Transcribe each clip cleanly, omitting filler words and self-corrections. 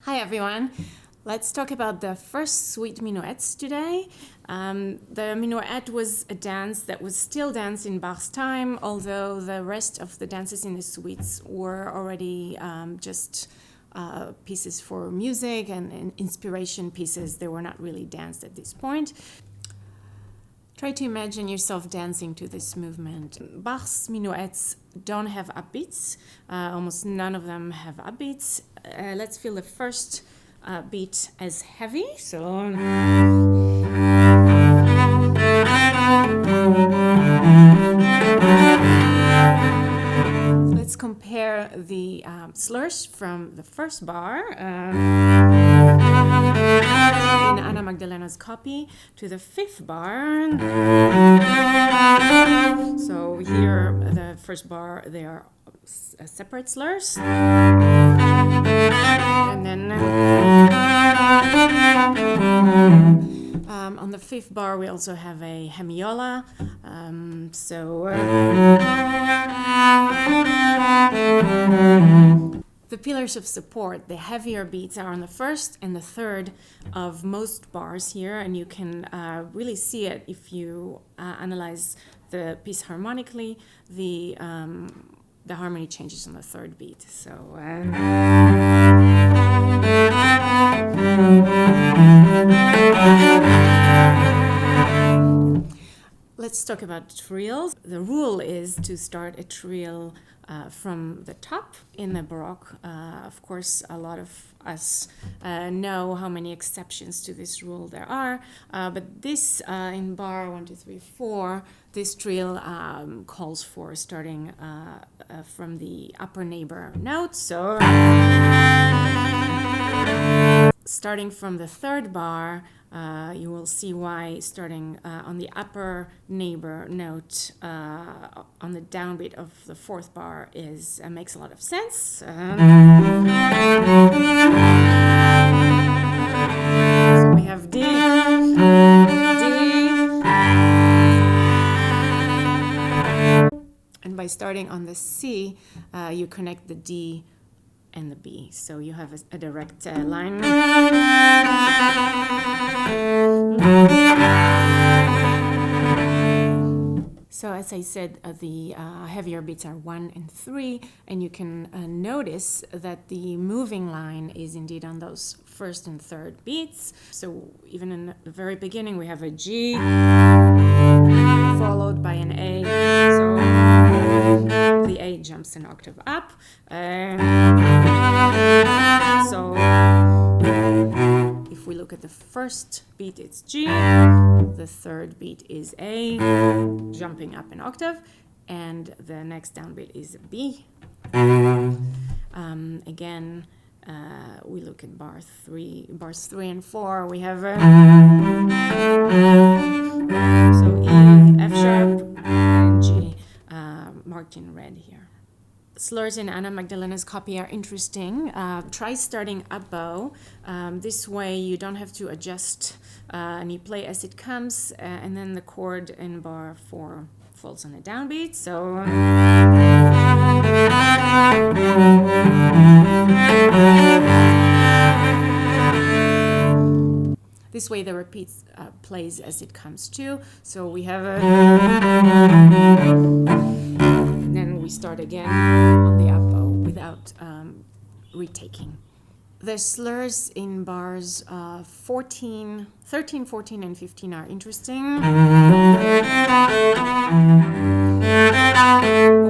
Hi everyone. Let's talk about the first suite minuets today. The minuet was a dance that was still danced in Bach's time, although the rest of the dances in the suites were already just pieces for music and inspiration pieces. They were not really danced at this point. Try to imagine yourself dancing to this movement. Bach's minuets don't have upbeats. Almost none of them have upbeats. Let's feel the first beat as heavy. So let's compare the slurs from the first bar in Anna Magdalena's copy to the fifth bar. So here, the first bar, they are separate slurs. And then on the fifth bar, we also have a hemiola. The pillars of support, the heavier beats are on the first and the third of most bars here, and you can really see it if you analyze the piece harmonically. The harmony changes on the third beat. So let's talk about trills. The rule is to start a trill from the top in the Baroque. Of course, a lot of us know how many exceptions to this rule there are, but this in bar 1, 2, 3, 4, this trill calls for starting from the upper neighbor note. So starting from the third bar, you will see why starting on the upper neighbor note on the downbeat of the fourth bar makes a lot of sense. So we have D, D, and by starting on the C, you connect the D and the B, so you have a direct line. So as I said, the heavier beats are 1 and 3, and you can notice that the moving line is indeed on those first and third beats. So even in the very beginning, we have a G followed by an A. So the A jumps an octave up. So if we look at the first beat, it's G. The third beat is A, jumping up an octave, and the next downbeat is a B. Again, we look at bars 3 and 4. We have so E, F sharp, and G, marked in red here. Slurs in Anna Magdalena's copy are interesting. Try starting up bow. This way you don't have to adjust, and you play as it comes, and then the chord in bar 4 falls on a downbeat. So this way the repeat plays as it comes too. So we have a, and then we start again on the up bow without retaking. The slurs in bars 13, 14, and 15 are interesting.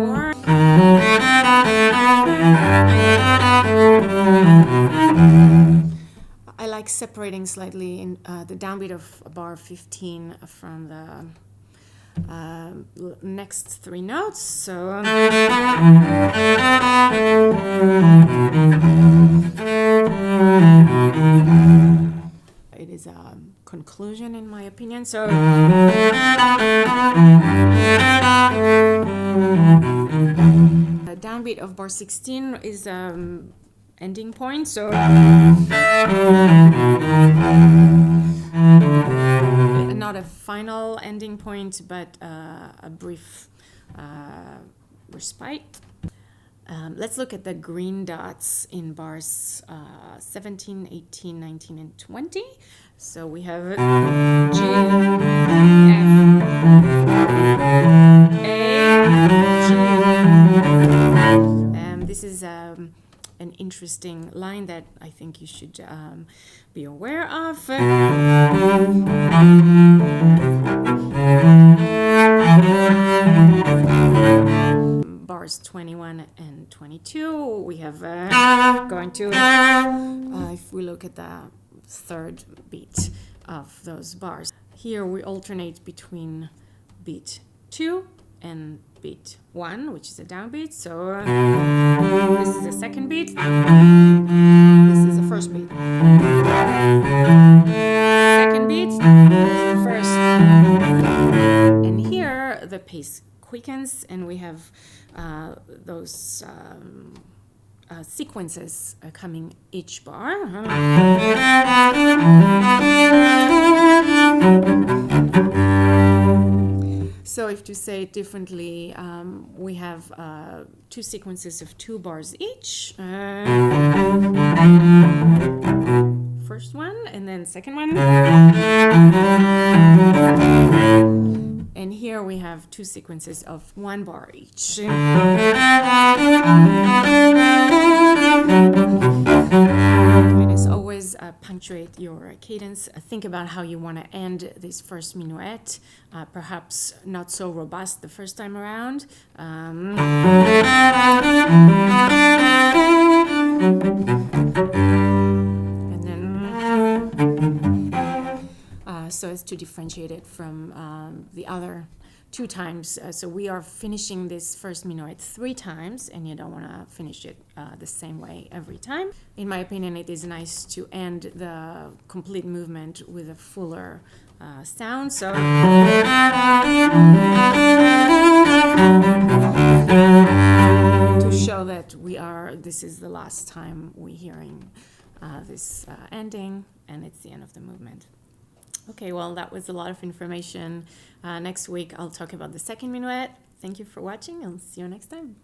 Or I like separating slightly in the downbeat of bar 15 from the next 3 notes. So it is a conclusion in my opinion. So the downbeat of bar 16 is ending point. So not a final ending point, but a brief respite. Let's look at the green dots in bars 17, 18, 19, and 20. So we have G, F, A, G. This is an interesting line that I think you should be aware of. Bars 21 and 22, we have going to, if we look at the third beat of those bars. Here we alternate between beat 2 and beat 1, which is a downbeat. So this is the second beat. This is the first beat. Second beat, first. And here the pace quickens, and we have those sequences coming each bar. So if to say it differently, we have 2 sequences of 2 bars each. First one, and then second one. And here we have 2 sequences of 1 bar each. And as always, punctuate your cadence. Think about how you want to end this first minuet. Perhaps not so robust the first time around. And then so as to differentiate it from the other 2 times. So we are finishing this first minuet 3 times, and you don't want to finish it the same way every time. In my opinion, it is nice to end the complete movement with a fuller sound. So to show that this is the last time we're hearing this ending, and it's the end of the movement. Okay, well, that was a lot of information. Next week, I'll talk about the second minuet. Thank you for watching. I'll see you next time.